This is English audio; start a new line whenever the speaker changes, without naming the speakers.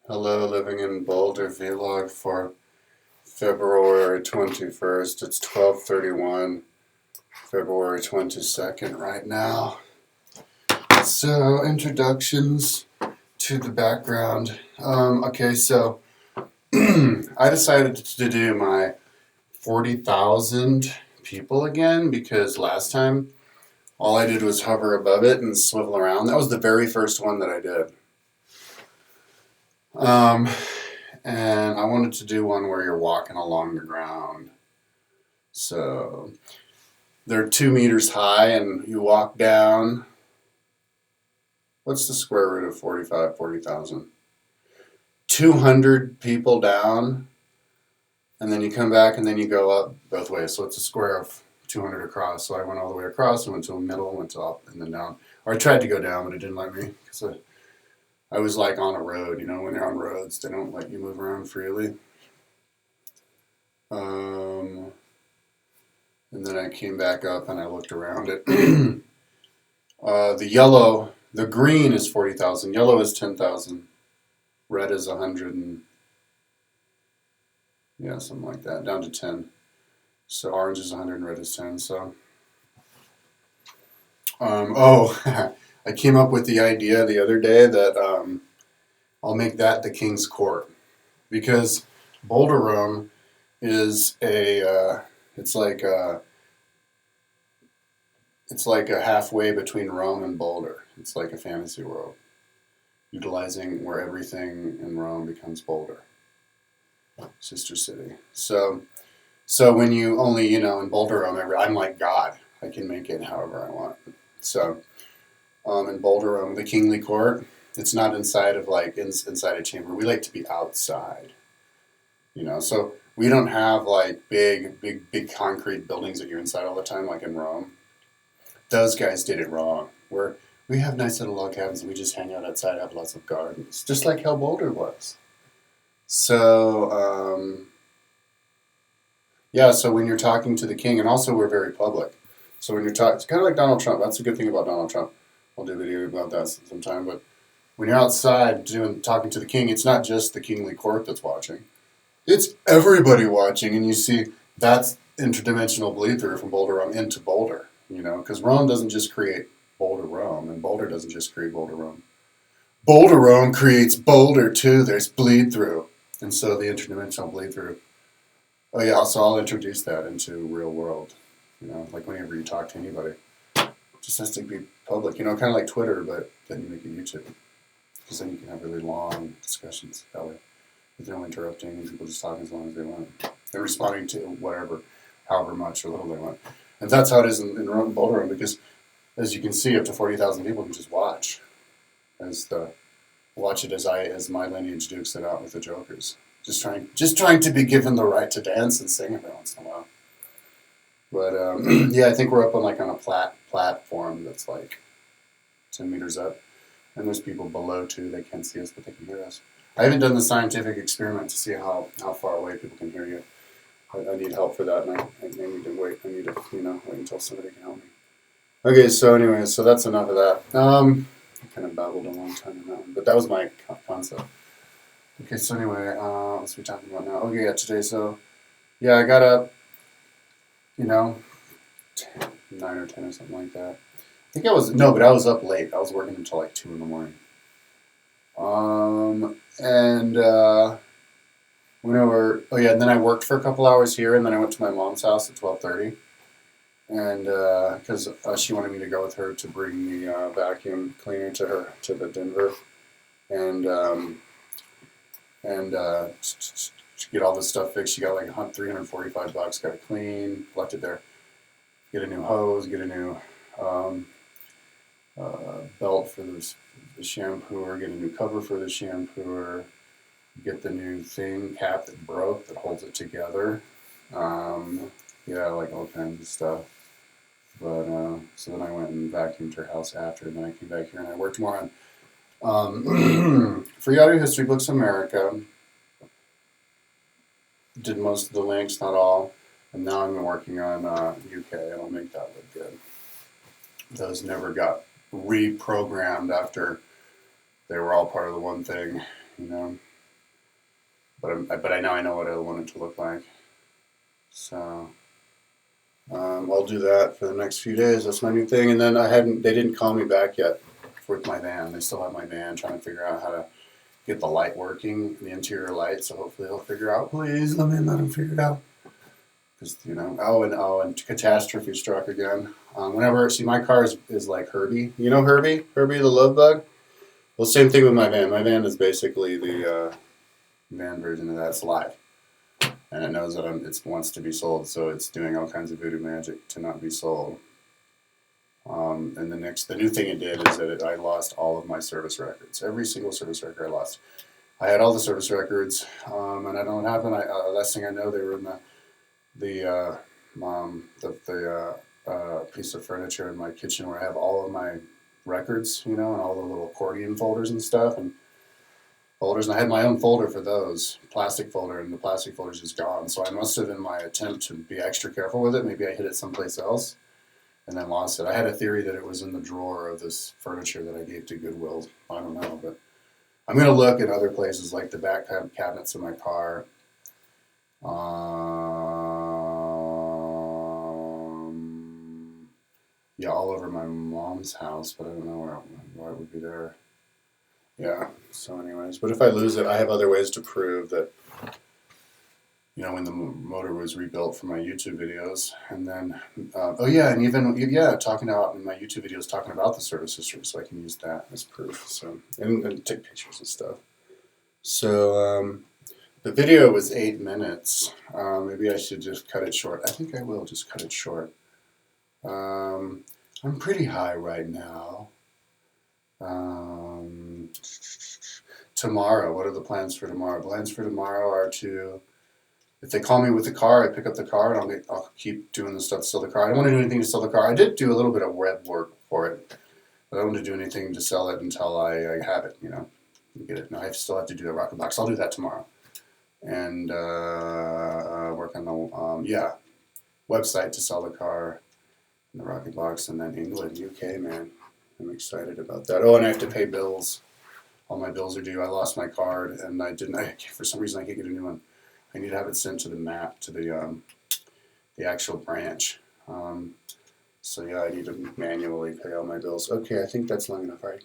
Hello, living in Boulder vlog for February 21st. It's 12:31, February 22nd right now. So, introductions to the background. So I decided to do my 40,000 people again because last time all I did was hover above it and swivel around. That was the very first one that I did. Um, and I wanted to do one where you're walking along the ground. So they're 2 meters high, and you walk down. What's the square root of 40,000? 200 people down, and then you come back, and then you go up both ways. So it's a square of 200 across. So I went all the way across, and went to the middle, went to up, and then down. Or I tried to go down, but it didn't let me because I was like on a road. You know, when you're on roads, they don't let you move around freely. And then I came back up and I looked around it. The green is 40,000. Yellow is 10,000. Red is 100 and yeah, something like that, down to 10. So orange is 100 and red is 10. So, I came up with the idea the other day that I'll make that the King's Court because Boulder Rome is it's like a halfway between Rome and Boulder. It's like a fantasy world, utilizing where everything in Rome becomes Boulder, sister city. So when you only, in Boulder Rome, I'm like God. I can make it however I want. So in Boulder Rome, the kingly court, it's not inside of inside a chamber. We like to be outside, So we don't have like big concrete buildings that you're inside all the time, like in Rome. Those guys did it wrong. We have nice little log cabins and we just hang out outside, have lots of gardens, just like how Boulder was. So, yeah, so when you're talking to the king, and also we're very public. So when you're talking, it's kind of like Donald Trump. That's a good thing about Donald Trump. I'll do a video about that sometime. But when you're outside talking to the king, it's not just the kingly court that's watching. It's everybody watching, and you see that's interdimensional bleed through from Boulder Rome into Boulder. Because Rome doesn't just create Boulder Rome, and Boulder doesn't just create Boulder Rome. Boulder Rome creates Boulder too. There's bleed through, and so the interdimensional bleed through. Oh yeah, so I'll introduce that into real world. Like whenever you talk to anybody, it just has to be public. Kind of like Twitter, but then you make it YouTube, because then you can have really long discussions that way, with no interrupting and people just talking as long as they want. They're responding to whatever, however much or little they want, and that's how it is in Boulder Rome. Because as you can see, up to 40,000 people can just watch as my lineage dukes it out with the jokers. Just trying to be given the right to dance and sing every once in a while. But yeah, I think we're up on a platform that's like 10 meters up, and there's people below too. They can't see us, but they can hear us. I haven't done the scientific experiment to see how far away people can hear you. I need help for that, and I need to wait. I need to wait until somebody can help me. Okay, so anyway, so that's enough of that. I kind of babbled a long time on that one, but that was my concept. Okay, so anyway, what's we talking about now? Okay, yeah, today, so, yeah, I got up, 9 or 10 or something like that. But I was up late. I was working until like 2 in the morning. And and then I worked for a couple hours here, and then I went to my mom's house at 12:30. And because she wanted me to go with her to bring the vacuum cleaner to the Denver, and to get all this stuff fixed. She got like $345, got it clean, left it there. Get a new hose, get a new belt for the shampooer, get a new cover for the shampooer, get the new cap that broke that holds it together. Yeah, like all kinds of stuff. But so then I went and vacuumed her house after, and then I came back here and I worked more on Free Audio History Books America. Did most of the links, not all, and now I'm working on UK, and I'll make that look good. Those never got reprogrammed after they were all part of the one thing, but I know what I want it to look like. So I'll do that for the next few days. That's my new thing. And then they didn't call me back yet with my van. They still have my van, trying to figure out how to get the light working, the interior light. So hopefully they'll figure out. Please let them figure it out. Because and catastrophe struck again. My car is like Herbie. You know Herbie the love bug. Well, same thing with my van. My van is basically the van version of that. It's live, and it knows that it wants to be sold, so it's doing all kinds of voodoo magic to not be sold. And the new thing it did is that I lost all of my service records. Every single service record I lost. I had all the service records, and I don't know what happened. Last thing I know, they were in the piece of furniture in my kitchen where I have all of my records, and all the little accordion folders and stuff and folders. And I had my own folder for those, plastic folder, and the plastic folder's just gone. So I must have, in my attempt to be extra careful with it, maybe I hid it someplace else and then lost it. I had a theory that it was in the drawer of this furniture that I gave to Goodwill. I don't know, but I'm going to look at other places like the back cabinets in my car. Yeah, all over my mom's house, but I don't know why it would be there. Yeah, so anyways, but if I lose it, I have other ways to prove that, when the motor was rebuilt for my YouTube videos. And then, talking about in my YouTube videos, talking about the service history, so I can use that as proof. So, and take pictures and stuff. So, the video was 8 minutes. Maybe I should just cut it short. I think I will just cut it short. I'm pretty high right now. Tomorrow, what are the plans for tomorrow? Plans for tomorrow are if they call me with the car, I pick up the car and I'll keep doing the stuff to sell the car. I don't want to do anything to sell the car. I did do a little bit of web work for it, but I don't want to do anything to sell it until I have it, get it. No, I still have to do the rocket box. I'll do that tomorrow. And work on the website to sell the car and the rocket box, and then England, UK, man. I'm excited about that. Oh, and I have to pay bills. All my bills are due. I lost my card, and for some reason, I can't get a new one. I need to have it sent to the actual branch. I need to manually pay all my bills. Okay, I think that's long enough. All right.